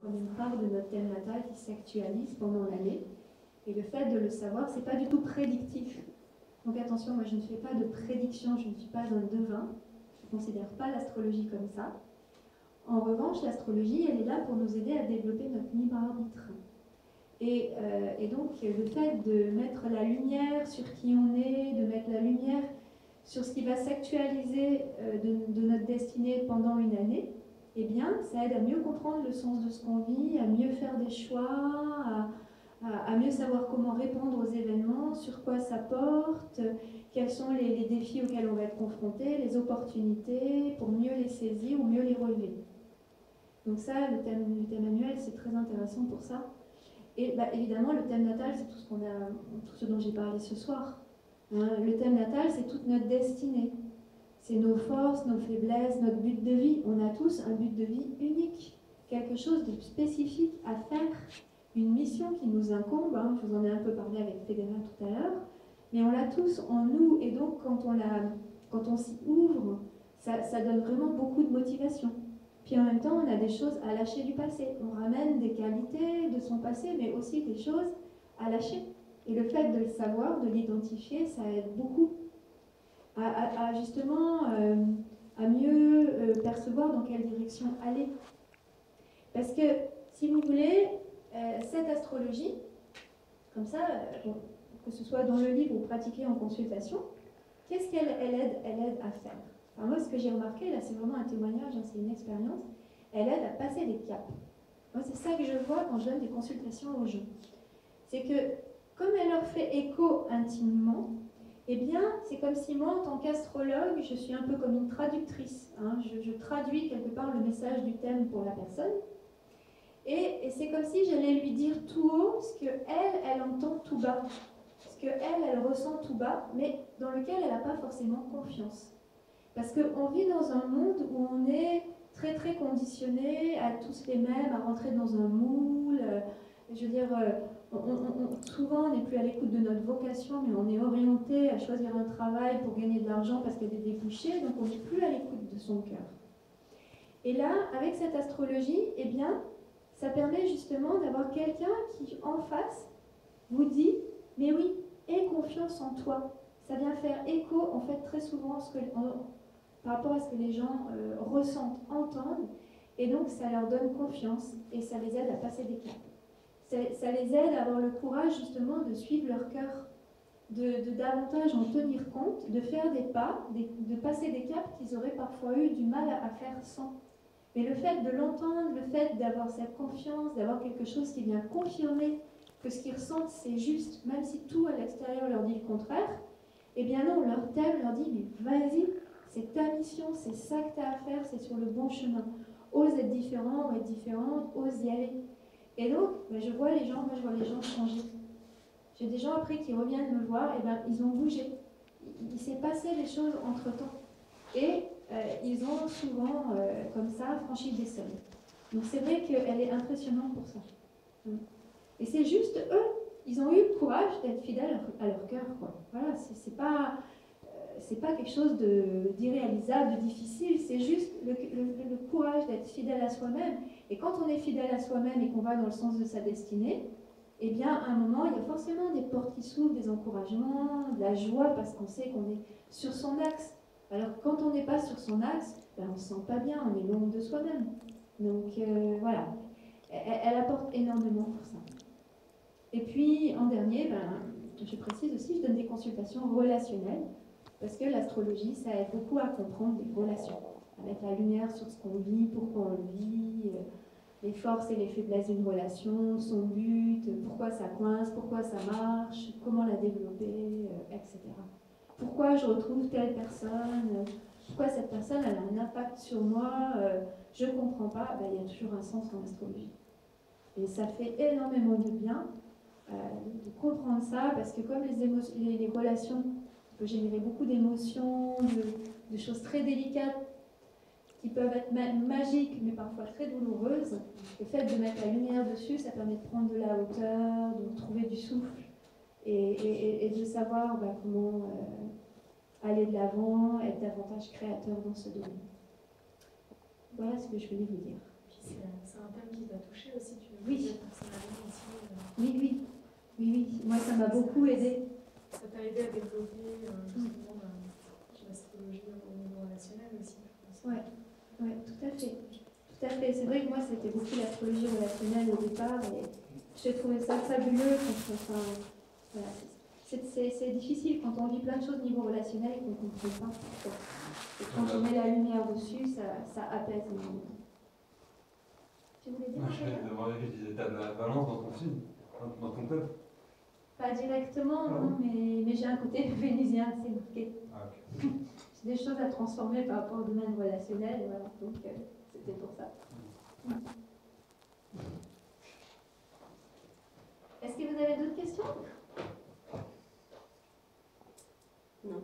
comme une part de notre thème natal qui s'actualise pendant l'année. Et le fait de le savoir, c'est pas du tout prédictif. Donc attention, moi je ne fais pas de prédiction, je ne suis pas un devin, je ne considère pas l'astrologie comme ça. En revanche, l'astrologie, elle est là pour nous aider à développer notre libre arbitre. Et donc le fait de mettre la lumière sur qui on est, de mettre la lumière sur ce qui va s'actualiser de notre destinée pendant une année, eh bien, ça aide à mieux comprendre le sens de ce qu'on vit, à mieux faire des choix, à mieux savoir comment répondre aux événements, sur quoi ça porte, quels sont les défis auxquels on va être confronté, les opportunités, pour mieux les saisir ou mieux les relever. Donc ça, le thème annuel, c'est très intéressant pour ça. Et bah, évidemment, le thème natal, c'est tout ce dont j'ai parlé ce soir. Hein, le thème natal, c'est toute notre destinée. C'est nos forces, nos faiblesses, notre but de vie. On a tous un but de vie unique, quelque chose de spécifique à faire, une mission qui nous incombe. Hein, je vous en ai un peu parlé avec Fédéra tout à l'heure, mais on l'a tous en nous. Et donc, quand on s'y ouvre, ça donne vraiment beaucoup de motivation. Puis en même temps, on a des choses à lâcher du passé. On ramène des qualités de son passé, mais aussi des choses à lâcher. Et le fait de le savoir, de l'identifier, ça aide beaucoup à justement à mieux percevoir dans quelle direction aller. Parce que, si vous voulez, cette astrologie, comme ça, bon, que ce soit dans le livre ou pratiquée en consultation, qu'est-ce qu'elle aide à faire? Enfin, moi, ce que j'ai remarqué, là, c'est vraiment un témoignage, hein, c'est une expérience, elle aide à passer des caps. Moi, c'est ça que je vois quand je donne des consultations aux gens. C'est que, comme elle leur fait écho intimement, eh bien, c'est comme si moi, en tant qu'astrologue, je suis un peu comme une traductrice. Hein, je traduis quelque part le message du thème pour la personne. Et c'est comme si j'allais lui dire tout haut ce qu'elle entend tout bas. Ce qu'elle ressent tout bas, mais dans lequel elle n'a pas forcément confiance. Parce qu'on vit dans un monde où on est très très conditionné à tous les mêmes, à rentrer dans un moule. Je veux dire, souvent on n'est plus à l'écoute de notre vocation, mais on est orienté à choisir un travail pour gagner de l'argent parce qu'il y a des débouchés, donc on n'est plus à l'écoute de son cœur. Et là, avec cette astrologie, eh bien, ça permet justement d'avoir quelqu'un qui, en face, vous dit « Mais oui, aie confiance en toi ». Ça vient faire écho, en fait, très souvent par rapport à ce que les gens ressentent, entendent, et donc ça leur donne confiance et ça les aide à passer des caps. Ça les aide à avoir le courage justement de suivre leur cœur, de davantage en tenir compte, de faire des pas, de passer des caps qu'ils auraient parfois eu du mal à faire sans. Mais le fait de l'entendre, le fait d'avoir cette confiance, d'avoir quelque chose qui vient confirmer que ce qu'ils ressentent c'est juste, même si tout à l'extérieur leur dit le contraire, eh bien non, leur thème leur dit mais vas-y, c'est ta mission, c'est ça que tu as à faire, c'est sur le bon chemin. Ose être différent, être différente, ose y aller. Et donc, je vois les gens changer. J'ai des gens après qui reviennent me voir, et ils ont bougé. Il s'est passé des choses entre-temps. Et ils ont souvent, comme ça, franchi des seuils. Donc c'est vrai qu'elle est impressionnante pour ça. Et c'est juste eux, ils ont eu le courage d'être fidèles à leur cœur. Voilà, c'est pas quelque chose d'irréalisable, de difficile, c'est juste le courage d'être fidèle à soi-même. Et quand on est fidèle à soi-même et qu'on va dans le sens de sa destinée, eh bien, à un moment, il y a forcément des portes qui s'ouvrent, des encouragements, de la joie, parce qu'on sait qu'on est sur son axe. Alors, quand on n'est pas sur son axe, on ne se sent pas bien, on est l'ombre de soi-même. Donc, voilà, elle apporte énormément pour ça. Et puis, en dernier, je précise aussi, je donne des consultations relationnelles, parce que l'astrologie, ça aide beaucoup à comprendre les relations, à mettre la lumière sur ce qu'on vit, pourquoi on le vit, les forces et les faiblesses d'une relation, son but, pourquoi ça coince, pourquoi ça marche, comment la développer, etc. Pourquoi je retrouve telle personne, pourquoi cette personne elle a un impact sur moi, je ne comprends pas, il y a toujours un sens dans l'astrologie. Et ça fait énormément de bien de comprendre ça, parce que comme les relations peuvent générer beaucoup d'émotions, de choses très délicates, qui peuvent être magiques, mais parfois très douloureuses, le fait de mettre la lumière dessus, ça permet de prendre de la hauteur, de trouver du souffle, et de savoir comment aller de l'avant, être davantage créateur dans ce domaine. Voilà ce que je voulais vous dire. puis c'est un thème qui t'a touché aussi, tu le Oui. disais personnellement aussi. Oui. Moi, ça m'a beaucoup aidé. Ça t'a aidé à développer justement l'astrologie au niveau relationnel aussi, je pense. Ouais, tout à fait. Tout à fait. C'est vrai que moi, c'était beaucoup l'astrologie relationnelle au départ et j'ai trouvé ça fabuleux. Voilà. C'est difficile quand on vit plein de choses au niveau relationnel et qu'on ne comprend pas. Et quand on met la lumière dessus, ça apaise. Tu voulais dire? Moi, j'allais demander que tu disais, t'as de la balance dans ton signe, dans ton thème. Pas directement, Ah non, oui. mais j'ai un côté vénusien assez marqué. Ah, ok. J'ai des choses à transformer par rapport au domaine relationnel, et voilà, donc c'était pour ça. Est-ce que vous avez d'autres questions? Non.